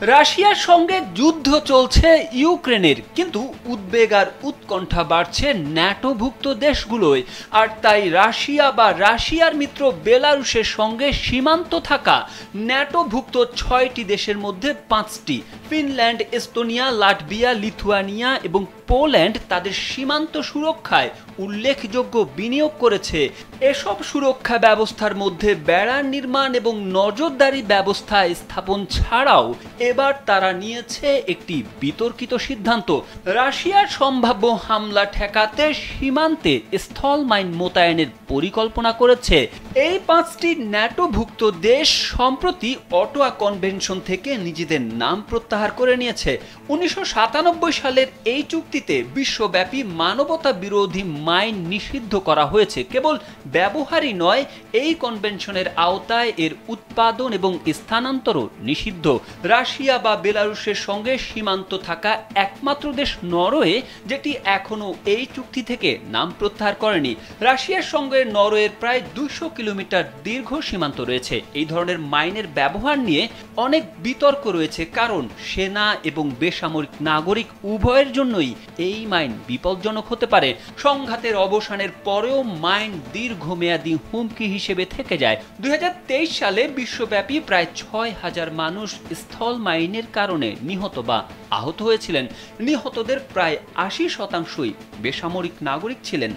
রাশিয়ার সঙ্গে যুদ্ধ চলছে ইউক্রেনের, কিন্তু উদ্বেগ আর উৎকণ্ঠা বাড়ছে ন্যাটোভুক্ত দেশগুলোয়। আর তাই রাশিয়ার মিত্র বেলারুশের সঙ্গে সীমান্ত থাকা ন্যাটোভুক্ত 6টি দেশের মধ্যে 5টি ফিনল্যান্ড, এস্তোনিয়া, লাটভিয়া, লিথুয়ানিয়া এবং পোল্যান্ড তাদের সীমান্ত সুরক্ষায় উল্লেখযোগ্য বিনিয়োগ করেছে। এসব সুরক্ষা ব্যবস্থার মধ্যে বেড়া নির্মাণ এবং নজরদারি ব্যবস্থা স্থাপন ছাড়াও এবার তারা নিয়েছে একটি বিতর্কিত সিদ্ধান্ত। রাশিয়ার সম্ভাব্য হামলা ঠেকাতে সীমান্তে স্থল মাইন মোতায়েনের পরিকল্পনা করেছে। এই 5টি ন্যাটোভুক্ত দেশ সম্প্রতি অটোয়া কনভেনশন থেকে নিজেদের নাম প্রত্যাহার করে নিয়েছে। 1997 সালের এই চুক্তিতে বিশ্বব্যাপী মানবতা বিরোধী মাইন নিষিদ্ধ করা হয়েছে। কেবল ব্যবহারই নয়, এই কনভেনশনের আওতায় এর উৎপাদন এবং স্থানান্তরও নিষিদ্ধ। রাশিয়া বা বেলারুশের সঙ্গে সীমান্ত থাকা একমাত্র দেশ নরওয়ে, যেটি এখনো এই চুক্তি থেকে নাম প্রত্যাহার করেনি। রাশিয়ার সঙ্গে নরওয়ের প্রায় 200 কিলোমিটার দীর্ঘ সীমান্ত রয়েছে। এই ধরনের মাইনের ব্যবহার নিয়ে অনেক বিতর্ক রয়েছে, কারণ সেনা এবং বেসামরিক নাগরিক উভয়ের জন্যই এই মাইন বিপজ্জনক হতে পারে। সংঘাতের অবসানের পরেও মাইন দীর্ঘমেয়াদী হুমকি হিসেবে থেকে যায়। 2023 সালে বিশ্বব্যাপী প্রায় 6000 মানুষ স্থল মাইনের কারণে নিহত বা আহত হয়েছিলেন। নিহতদের প্রায় 80%ই বেসামরিক নাগরিক ছিলেন।